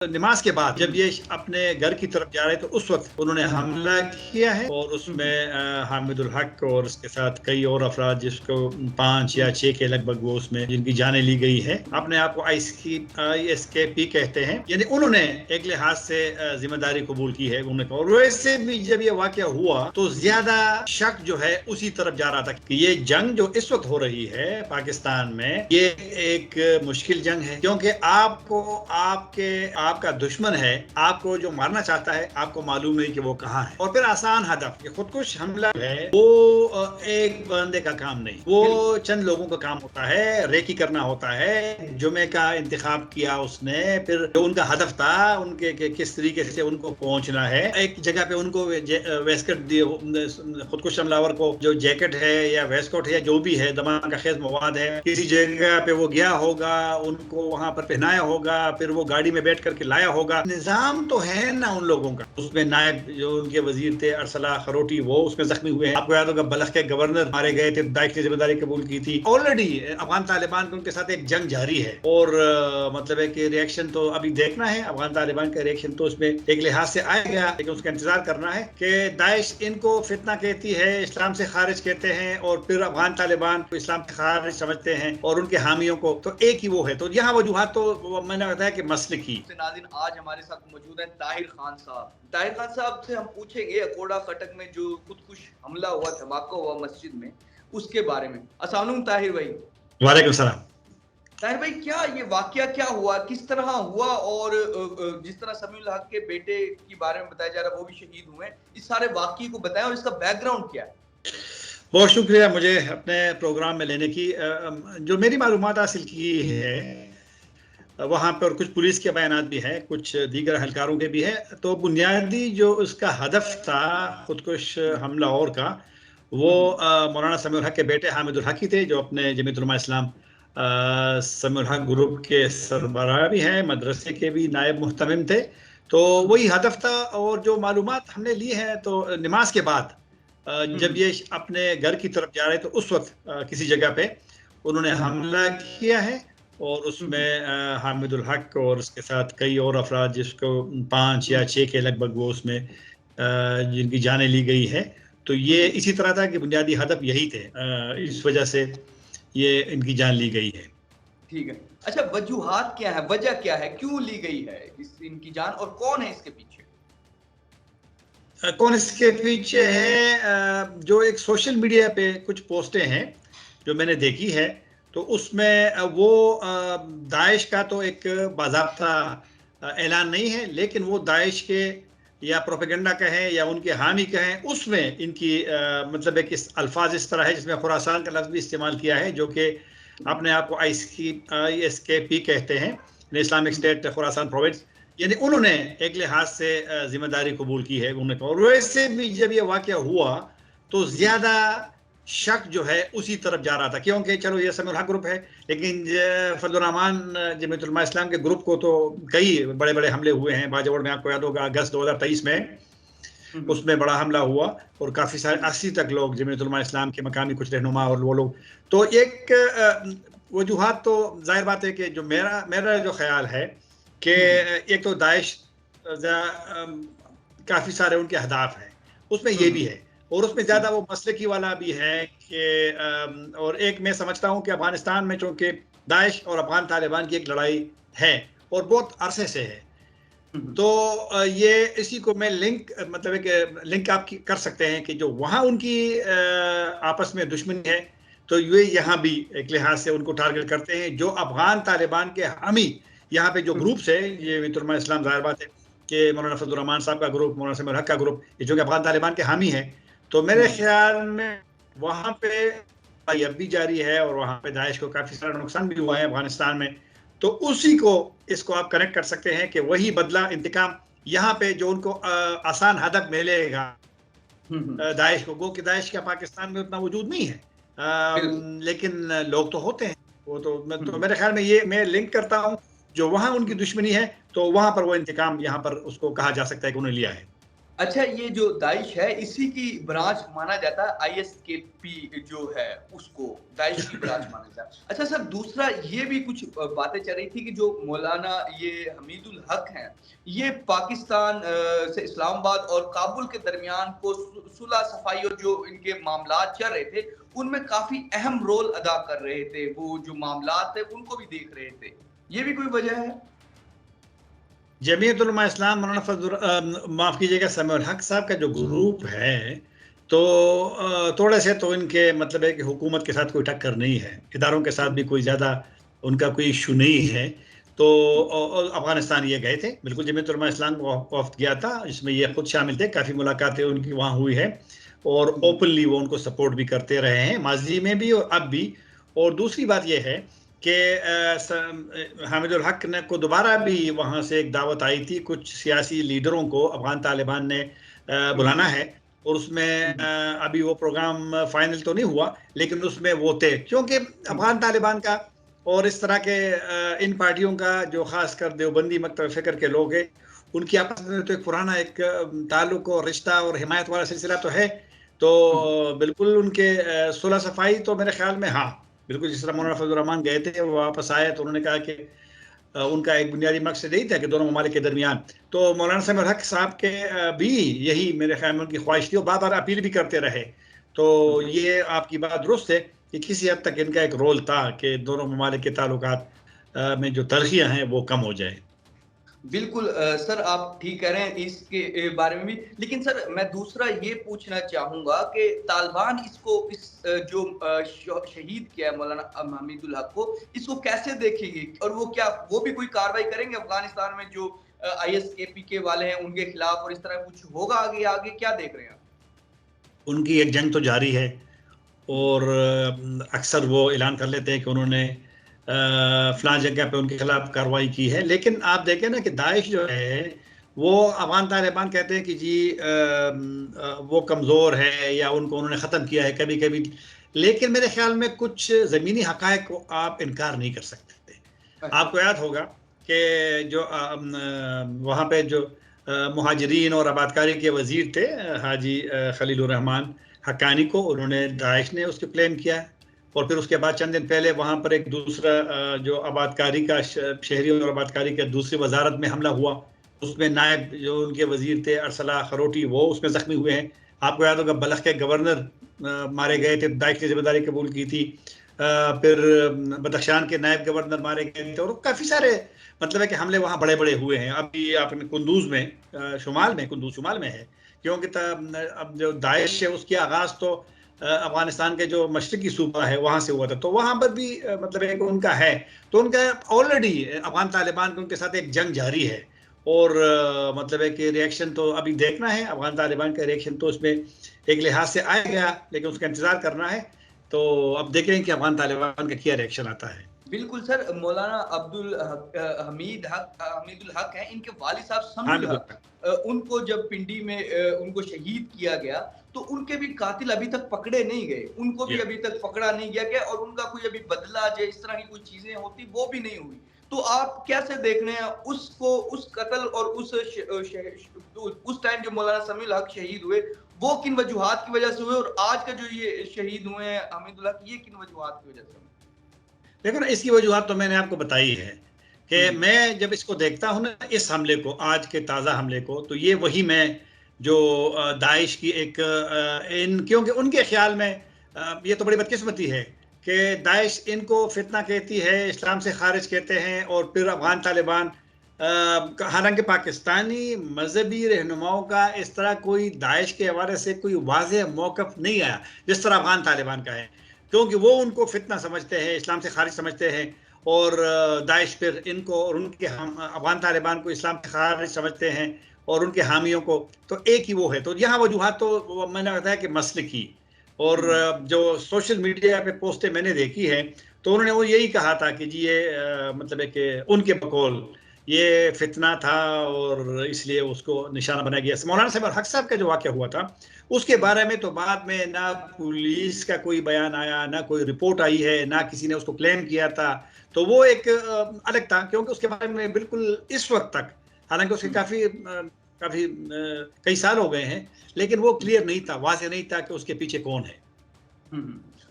نماز کے بعد جب یہ اپنے گھر کی طرف جا رہے تو اس وقت انہوں نے حملہ کیا ہے اور اس میں حامد الحق اور اس کے ساتھ کئی اور افراد جس کو 5 یا 6 کے لگ بھگ وہ اس میں جن کی جانیں لی گئی ہے، اپنے آپ کو ISKP کہتے ہیں، یعنی انہوں نے ایک لحاظ سے ذمہ داری قبول کی ہے. اور ویسے بھی جب یہ واقعہ ہوا تو زیادہ شک جو ہے اسی طرف جا رہا تھا کہ یہ جنگ جو اس وقت ہو رہی ہے پاکستان میں یہ ایک مشکل جنگ ہے، کیونکہ آپ کو آپ کا دشمن ہے، آپ کو جو مارنا چاہتا ہے آپ کو معلوم نہیں کہ وہ کہاں ہے. اور پھر آسان ہدف یہ خودکش حملہ ہے وہ ایک بندے کا کام نہیں، وہ چند لوگوں کا کام ہوتا ہے، ریکی کرنا ہوتا ہے. جمعے کا انتخاب کیا اس نے، پھر جو ان کا ہدف تھا ان کے کس طریقے سے ان کو پہنچنا ہے، ایک جگہ پہ ان کو ویسکٹ خودکش حملہ کو جو جیکٹ ہے یا ویسکٹ ہے جو بھی ہے دھماکہ خیز مواد ہے، کسی جگہ پہ وہ گیا ہوگا، ان کو وہاں پر پہنایا ہوگا، پھر وہ گاڑی میں بیٹھ کر کے لایا ہوگا. نظام تو ہے نا ان لوگوں کا. اس میں نائب جو ان کے وزیر تھے ارسلہ خروٹی وہ اس میں زخمی ہوئے ہیں. آپ کو یاد ہوگا بلخ کے گورنر مارے گئے تھے، داعش کی ذمہ داری قبول کی تھی. آلریڈی افغان طالبان ان کے ساتھ ایک جنگ جاری ہے اور مطلب ہے کہ ریئیکشن تو ابھی دیکھنا ہے. افغان طالبان کا ریئیکشن تو اس میں ایک لحاظ سے آئے گا، لیکن اس کا انتظار کرنا ہے کہ داعش ان کو فتنہ کہتی ہے، اسلام سے خارج کہتے ہیں، اور پھر افغان طالبان کو اسلام سے خارج سمجھتے ہیں اور ان کے حامیوں کو تو ایک ہی وہ ہے. تو یہاں وجوہات تو میں نے بتایا کہ مسلکی. ناظرین آج ہمارے ساتھ موجود ہیں طاہر خان صاحب. طاہر خان صاحب سے ہم پوچھیں گے اکوڑا خٹک میں جو خودکش حملہ ہوا، دھماکہ ہوا مسجد میں، اس کے بارے میں. السلام علیکم طاہر بھائی. وعلیکم السلام. طاہر بھائی کیا یہ واقعہ کیا ہوا، کس طرح ہوا، اور جس طرح سمیع الحق کے بیٹے کے بارے میں بتایا جا رہا ہے وہ بھی شہید ہوئے ہیں، اس سارے واقعے کو بتائیں اور اس کا بیک گراؤنڈ کیا ہے. بہت شکریہ مجھے اپنے پروگرام میں لینے کی. جو میری معلومات حاصل کی ہے وہاں پر کچھ پولیس کے بیانات بھی ہیں، کچھ دیگر اہلکاروں کے بھی ہیں. تو بنیادی جو اس کا ہدف تھا خودکش حملہ اور کا وہ مولانا سمیع الحق کے بیٹے حامد الحق ہی تھے، جو اپنے جمعیت علماء اسلام سمیع الحق گروپ کے سربراہ بھی ہیں، مدرسے کے بھی نائب محتمم تھے. تو وہی ہدف تھا. اور جو معلومات ہم نے لی ہیں تو نماز کے بعد جب یہ اپنے گھر کی طرف جا رہے تو اس وقت کسی جگہ پہ انہوں نے حملہ کیا ہے اور اس میں حامد الحق اور اس کے ساتھ کئی اور افراد جس کو 5 یا 6 کے لگ بھگ وہ اس میں جن کی جانیں لی گئی ہے. تو یہ اسی طرح تھا کہ بنیادی ہدف یہی تھے، اس وجہ سے یہ ان کی جان لی گئی ہے. ٹھیک ہے. اچھا وجوہات کیا ہے، وجہ کیا ہے، کیوں لی گئی ہے ان کی جان، اور کون ہے اس کے پیچھے؟ کون اس کے پیچھے ہے؟ جو ایک سوشل میڈیا پہ کچھ پوسٹیں ہیں جو میں نے دیکھی ہے تو اس میں وہ داعش کا تو ایک باضابطہ اعلان نہیں ہے، لیکن وہ داعش کے یا پروپیگنڈا کہیں یا ان کے حامی کہیں، اس میں ان کی مطلب ایک الفاظ اس طرح ہے جس میں خراسان کا لفظ بھی استعمال کیا ہے، جو کہ اپنے آپ کو ISKP کہتے ہیں، اسلامک اسٹیٹ خراسان پروونس. یعنی انہوں نے ایک لحاظ سے ذمہ داری قبول کی ہے. اور ویسے بھی جب یہ واقعہ ہوا تو زیادہ شک جو ہے اسی طرف جا رہا تھا، کیونکہ چلو یہ سمیع الحق گروپ ہے، لیکن فضل الرحمان جمعیت علماء اسلام کے گروپ کو تو کئی بڑے بڑے حملے ہوئے ہیں. باجوڑ میں آپ کو یاد ہوگا اگست 2023 میں اس میں بڑا حملہ ہوا اور کافی سارے 80 تک لوگ جمعیت علماء اسلام کے مقامی کچھ رہنما اور وہ لوگ. تو ایک وجوہات تو ظاہر بات ہے کہ جو میرا جو خیال ہے کہ ایک تو داعش کافی سارے ان کے اہداف ہیں، اس میں یہ بھی ہے، اور اس میں زیادہ وہ مسلکی والا بھی ہے کہ اور ایک میں سمجھتا ہوں کہ افغانستان میں چونکہ داعش اور افغان طالبان کی ایک لڑائی ہے اور بہت عرصے سے ہے، تو یہ اسی کو میں لنک آپ کر سکتے ہیں کہ جو وہاں ان کی آپس میں دشمنی ہے تو یہ یہاں بھی ایک لحاظ سے ان کو ٹارگٹ کرتے ہیں. جو افغان طالبان کے حامی یہاں پہ جو گروپس ہے، یہ جمعیت علماء اسلام ظاہر بات ہے کہ مولانا فضل الرحمان صاحب کا گروپ، مولانا سمیع الحق کا گروپ، یہ جو کہ افغان طالبان کے حامی ہے، تو میرے خیال میں وہاں پہ اب بھی جاری ہے اور وہاں پہ داعش کو کافی سارا نقصان بھی ہوا ہے افغانستان میں. تو اسی کو اس کو آپ کنیکٹ کر سکتے ہیں کہ وہی بدلہ انتقام یہاں پہ جو ان کو آسان ہدف ملے گا داعش کو. گو کہ داعش کا پاکستان میں اتنا وجود نہیں ہے، لیکن لوگ تو ہوتے ہیں وہ تو میرے خیال میں یہ میں لنک کرتا ہوں، جو وہاں ان کی دشمنی ہے تو وہاں پر وہ انتقام یہاں پر اس کو کہا جا سکتا ہے کہ انہوں نے لیا ہے. اچھا یہ جو داعش ہے اسی کی برانچ مانا جاتا ہے ISKP جو ہے اس کو داعش کی برانچ مانا جاتا ہے. اچھا سر دوسرا یہ بھی کچھ باتیں چل رہی تھی کہ جو مولانا یہ حمید الحق ہیں یہ پاکستان سے اسلام آباد اور کابل کے درمیان کو صلح صفائی اور جو ان کے معاملات چل رہے تھے ان میں کافی اہم رول ادا کر رہے تھے, وہ جو معاملات تھے ان کو بھی دیکھ رہے تھے, یہ بھی کوئی وجہ ہے؟ جمعیت علماء اسلام مولانا معاف کیجیے گا سمیع الحق صاحب کا جو گروپ ہے تو تھوڑے سے تو ان کے مطلب ہے کہ حکومت کے ساتھ کوئی ٹکر نہیں ہے, اداروں کے ساتھ بھی کوئی زیادہ ان کا کوئی ایشو نہیں ہے. تو افغانستان یہ گئے تھے, بالکل جمعیت علماء اسلام وفد گیا تھا جس میں یہ خود شامل تھے, کافی ملاقاتیں ان کی وہاں ہوئی ہے اور اوپنلی وہ ان کو سپورٹ بھی کرتے رہے ہیں ماضی میں بھی اور اب بھی. اور دوسری بات یہ ہے کہ حامد الحق نے کو دوبارہ بھی وہاں سے ایک دعوت آئی تھی کچھ سیاسی لیڈروں کو افغان طالبان نے بلانا ہے, اور اس میں ابھی وہ پروگرام فائنل تو نہیں ہوا لیکن اس میں وہ تھے, کیونکہ افغان طالبان کا اور اس طرح کے ان پارٹیوں کا جو خاص کر دیوبندی مکتب فکر کے لوگ ہیں ان کی آپس میں تو ایک پرانا ایک تعلق اور رشتہ اور حمایت والا سلسلہ تو ہے. تو بالکل ان کے صلح صفائی تو میرے خیال میں ہاں بالکل, جس طرح مولانا فضل الرحمان گئے تھے وہ واپس آئے تو انہوں نے کہا کہ ان کا ایک بنیادی مقصد یہی تھا کہ دونوں ممالک کے درمیان, تو مولانا سمیع الحق صاحب کے بھی یہی میرے خیال میں ان کی خواہش تھی اور بار بار اپیل بھی کرتے رہے. تو یہ آپ کی بات درست ہے کہ کسی حد تک ان کا ایک رول تھا کہ دونوں ممالک کے تعلقات میں جو تلخیاں ہیں وہ کم ہو جائے. بالکل سر آپ ٹھیک کہہ رہے ہیں اس کے بارے میں بھی, لیکن سر میں دوسرا یہ پوچھنا چاہوں گا کہ طالبان اس کو اس جو شہید کیا ہے مولانا حمید الحق کو اس کو کیسے دیکھیں گے, اور وہ کیا وہ بھی کوئی کارروائی کریں گے افغانستان میں جو ISKP کے والے ہیں ان کے خلاف, اور اس طرح کچھ ہوگا آگے کیا دیکھ رہے ہیں؟ ان کی ایک جنگ تو جاری ہے اور اکثر وہ اعلان کر لیتے ہیں کہ انہوں نے فلاں جگہ پہ ان کے خلاف کارروائی کی ہے, لیکن آپ دیکھیں نا کہ داعش جو ہے وہ افغان طالبان کہتے ہیں کہ جی وہ کمزور ہے یا ان کو انہوں نے ختم کیا ہے کبھی کبھی, لیکن میرے خیال میں کچھ زمینی حقائق کو آپ انکار نہیں کر سکتے. آپ کو یاد ہوگا کہ جو وہاں پہ جو مہاجرین اور آبادکاری کے وزیر تھے حاجی خلیل الرحمان حقانی کو انہوں نے داعش نے اس کے کلیم کیا, اور پھر اس کے بعد چند دن پہلے وہاں پر ایک دوسرا جو آبادکاری کا شہری اور آبادکاری کا دوسری وزارت میں حملہ ہوا, اس میں نائب جو ان کے وزیر تھے ارسلہ خروٹی وہ اس میں زخمی ہوئے ہیں. آپ کو یاد ہوگا بلخ کے گورنر مارے گئے تھے, داعش نے ذمہ داری قبول کی تھی, پھر بدخشان کے نائب گورنر مارے گئے تھے, اور کافی سارے مطلب ہے کہ حملے وہاں بڑے بڑے ہوئے ہیں. ابھی آپ نے کندوز میں کندوز شمال میں ہے, کیونکہ اب جو داعش ہے اس کی آغاز تو افغانستان کے جو مشرقی صوبہ ہے وہاں سے ہوا تھا, تو وہاں پر بھی مطلب ہے کہ ان کا ہے, تو ان کا آلریڈی افغان طالبان کے ان کے ساتھ ایک جنگ جاری ہے, اور مطلب ہے کہ ریئیکشن تو ابھی دیکھنا ہے, افغان طالبان کا ریئیکشن تو اس میں ایک لحاظ سے آئے گا لیکن اس کا انتظار کرنا ہے. تو اب دیکھ رہے ہیں کہ افغان طالبان کا کیا ریئیکشن آتا ہے. بالکل سر, مولانا حمید الحق ہیں, ان کے والد صاحب سمیع الحق, ان کو جب پنڈی میں ان کو شہید کیا گیا تو ان کے بھی قاتل ابھی تک پکڑے نہیں گئے, ان کو بھی ابھی تک پکڑا نہیں گیا, اور ان کا کوئی ابھی بدلہ جو اس طرح کی کوئی چیزیں ہوتی وہ بھی نہیں ہوئی. تو آپ کیسے دیکھ رہے ہیں اس کو, اس قتل اور اس ٹائم جو مولانا سمیع الحق شہید ہوئے وہ کن وجوہات کی وجہ سے ہوئے, اور آج کا جو یہ شہید ہوئے ہیں حمید الحق یہ کن وجوہات کی وجہ سے ہوئے؟ دیکھو نا, اس کی وجوہات تو میں نے آپ کو بتائی ہے کہ میں جب اس کو دیکھتا ہوں نا اس حملے کو, آج کے تازہ حملے کو, تو یہ وہی میں جو داعش کی ایک کیونکہ ان کے خیال میں یہ تو بڑی بدقسمتی ہے کہ داعش ان کو فتنہ کہتی ہے, اسلام سے خارج کہتے ہیں, اور پھر افغان طالبان حالانکہ پاکستانی مذہبی رہنماؤں کا اس طرح کوئی داعش کے حوالے سے کوئی واضح موقف نہیں آیا جس طرح افغان طالبان کا ہے, کیونکہ وہ ان کو فتنہ سمجھتے ہیں, اسلام سے خارج سمجھتے ہیں, اور داعش پھر ان کو اور ان کے افغان طالبان کو اسلام سے خارج سمجھتے ہیں اور ان کے حامیوں کو, تو ایک ہی وہ ہے. تو یہاں وجوہات تو میں نے بتایا کہ مسلکی, اور جو سوشل میڈیا پہ پوسٹیں میں نے دیکھی ہے تو انہوں نے وہ یہی کہا تھا کہ جی یہ مطلب ہے کہ ان کے بقول یہ فتنہ تھا اور اس لیے اس کو نشانہ بنایا گیا. مولانا سمیع الحق صاحب کا جو واقعہ ہوا تھا اس کے بارے میں تو بعد میں نہ پولیس کا کوئی بیان آیا, نہ کوئی رپورٹ آئی ہے, نہ کسی نے اس کو کلیم کیا تھا, تو وہ ایک الگ تھا, کیونکہ اس کے بارے میں بالکل اس وقت تک, حالانکہ اس کے کافی کافی کئی سال ہو گئے ہیں، لیکن وہ کلیئر نہیں تھا، واضح نہیں تھا کہ اس کے پیچھے کون ہے۔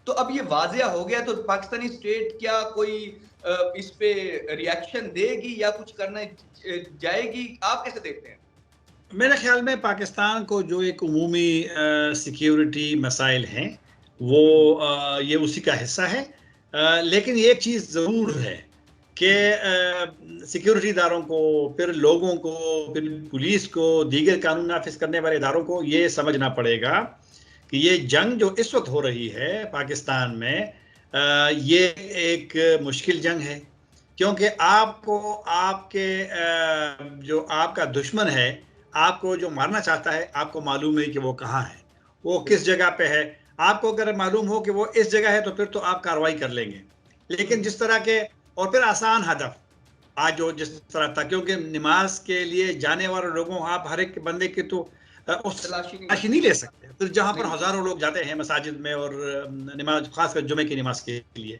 تو اب یہ واضح ہو گیا تو پاکستانی اسٹیٹ کیا کوئی اس پہ ریئیکشن دے گی یا کچھ کرنے جائے گی؟ آپ کیسے دیکھتے ہیں؟ میرے خیال میں پاکستان کو جو ایک عمومی سیکیورٹی مسائل ہیں وہ یہ اسی کا حصہ ہے، لیکن یہ ایک چیز ضرور ہے کہ سیکیورٹی اداروں کو، پھر لوگوں کو، پھر پولیس کو، دیگر قانون نافذ کرنے والے اداروں کو یہ سمجھنا پڑے گا کہ یہ جنگ جو اس وقت ہو رہی ہے پاکستان میں یہ ایک مشکل جنگ ہے، کیونکہ آپ کو آپ کے جو آپ کا دشمن ہے، آپ کو جو مارنا چاہتا ہے، آپ کو معلوم ہے کہ وہ کہاں ہے، وہ کس جگہ پہ ہے۔ آپ کو اگر معلوم ہو کہ وہ اس جگہ ہے تو پھر تو آپ کارروائی کر لیں گے، لیکن جس طرح کے اور پھر آسان ہدف آج جو جس طرح تھا، کیونکہ نماز کے لیے جانے والے لوگوں آپ ہر ایک بندے کی تو تلاشی نہیں لے سکتے، پھر جہاں پر ہزاروں لوگ جاتے ہیں مساجد میں اور نماز، خاص کر جمعے کی نماز کے لیے،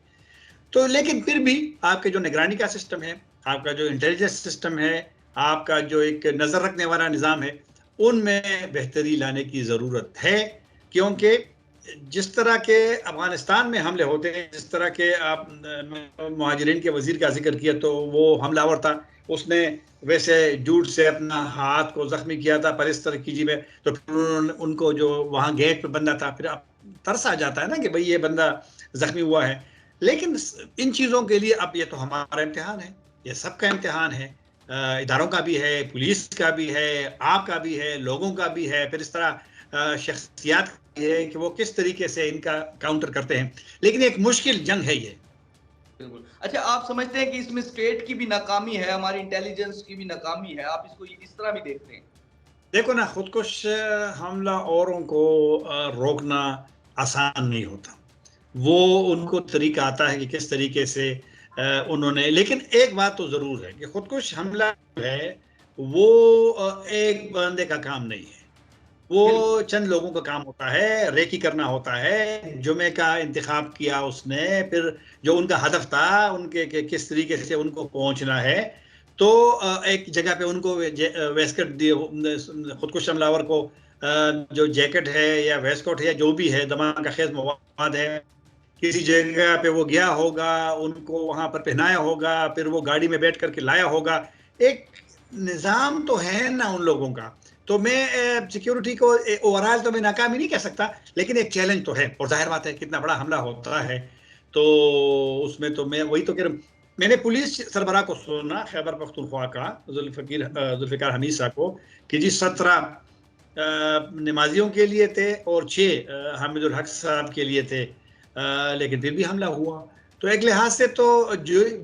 تو لیکن پھر بھی آپ کے جو نگرانی کا سسٹم ہے، آپ کا جو انٹیلیجنس سسٹم ہے، آپ کا جو ایک نظر رکھنے والا نظام ہے، ان میں بہتری لانے کی ضرورت ہے، کیونکہ جس طرح کے افغانستان میں حملے ہوتے ہیں، جس طرح کے آپ مہاجرین کے وزیر کا ذکر کیا تو وہ حملہ آور تھا، اس نے ویسے جوٹ سے اپنا ہاتھ کو زخمی کیا تھا پلستر کیجیے میں، تو پھر ان کو جو وہاں گیٹ پہ بندہ تھا، پھر ترس آ جاتا ہے نا کہ بھئی یہ بندہ زخمی ہوا ہے۔ لیکن ان چیزوں کے لیے اب یہ تو ہمارا امتحان ہے، یہ سب کا امتحان ہے، اداروں کا بھی ہے، پولیس کا بھی ہے، آپ کا بھی ہے، لوگوں کا بھی ہے، پھر اس طرح شخصیات ہے کہ وہ کس طریقے سے ان کا کاؤنٹر کرتے ہیں، لیکن ایک مشکل جنگ ہے یہ۔ بالکل۔ اچھا، آپ سمجھتے ہیں کہ اس میں اسٹیٹ کی بھی ناکامی ہے، ہماری انٹیلیجنس کی بھی ناکامی ہے، آپ اس کو اس طرح بھی دیکھتے ہیں؟ دیکھو نا، خودکش حملہ اوروں کو روکنا آسان نہیں ہوتا، وہ ان کو طریقہ آتا ہے کہ کس طریقے سے انہوں نے، لیکن ایک بات تو ضرور ہے کہ خودکش حملہ ہے وہ ایک بندے کا کام نہیں ہے، وہ چند لوگوں کا کام ہوتا ہے، ریکی کرنا ہوتا ہے، جمعے کا انتخاب کیا اس نے، پھر جو ان کا ہدف تھا ان کے کس طریقے سے ان کو پہنچنا ہے، تو ایک جگہ پہ ان کو ویسکٹ دی، خودکش حملہ آور کو جو جیکٹ ہے یا ویسکٹ ہے یا جو بھی ہے دھماکہ خیز مواد ہے، کسی جگہ پہ وہ گیا ہوگا، ان کو وہاں پر پہنایا ہوگا، پھر وہ گاڑی میں بیٹھ کر کے لایا ہوگا، ایک نظام تو ہے نا ان لوگوں کا۔ تو میں سیکیورٹی کو اوورال تو میں ناکامی نہیں کہہ سکتا، لیکن ایک چیلنج تو ہے، اور ظاہر بات ہے کتنا بڑا حملہ ہوتا ہے تو اس میں تو میں وہی تو کہہ رہا ہوں۔ میں نے پولیس سربراہ کو سنا، خیبر پختونخوا کا، ذوالفقار حمید صاحب کو، کہ جی 17 نمازیوں کے لیے تھے اور 6 حامد الحق صاحب کے لیے تھے، لیکن پھر بھی حملہ ہوا۔ تو ایک لحاظ سے تو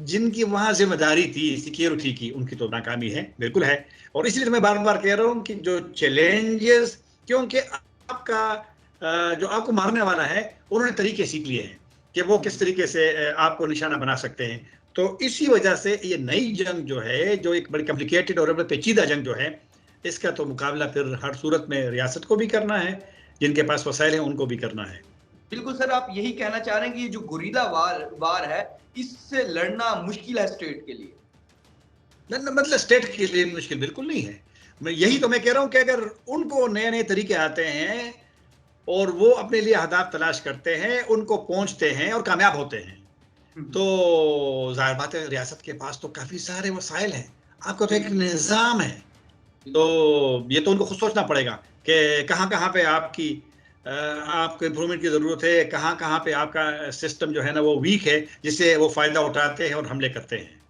جن کی وہاں ذمہ داری تھی سیکیورٹی کی، ان کی تو ناکامی ہے، بالکل ہے، اور اس لیے میں بار بار کہہ رہا ہوں کہ جو چیلنجز، کیونکہ آپ کا جو آپ کو مارنے والا ہے انہوں نے طریقے سیکھ لیے ہیں کہ وہ کس طریقے سے آپ کو نشانہ بنا سکتے ہیں، تو اسی وجہ سے یہ نئی جنگ جو ہے، جو ایک بڑی کمپلیکیٹڈ اور پیچیدہ جنگ جو ہے، اس کا تو مقابلہ پھر ہر صورت میں ریاست کو بھی کرنا ہے، جن کے پاس وسائل ہیں ان کو بھی کرنا ہے۔ بالکل سر، آپ یہی کہنا چاہ رہے ہیں کہ یہ جو گوریلا وار ہے، اس سے لڑنا مشکل ہے اسٹیٹ کے لیے؟ مطلب اسٹیٹ کے لیے مشکل بالکل نہیں ہے، یہی تو میں کہہ رہا ہوں کہ اگر ان کو نئے نئے طریقے آتے ہیں اور وہ اپنے لیے اہداف تلاش کرتے ہیں، ان کو پہنچتے ہیں اور کامیاب ہوتے ہیں، تو ظاہر بات ہے ریاست کے پاس تو کافی سارے وسائل ہیں، آپ کا تو ایک نظام ہے، تو یہ تو ان کو خود سوچنا پڑے گا کہ کہاں کہاں پہ آپ کو امپرومنٹ کی ضرورت ہے، کہاں کہاں پہ آپ کا سسٹم جو ہے نا وہ ویک ہے، جس سے وہ فائدہ اٹھاتے ہیں اور حملے کرتے ہیں۔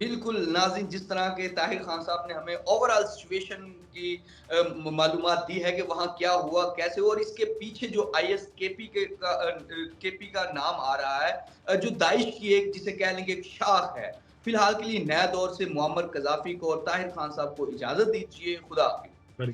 بالکل ناظرین، جس طرح کے طاہر خان صاحب نے ہمیں اوورال سچویشن کی معلومات دی ہے کہ وہاں کیا ہوا، کیسے ہوا، اور اس کے پیچھے جو IS-KP کا نام آ رہا ہے، جو داعش کی ایک جسے کہہ لیں گے ایک شاخ ہے، فی الحال کے لیے نیا دور سے معمر قذافی کو اور طاہر خان صاحب کو اجازت دیجیے۔ خدا حافظ۔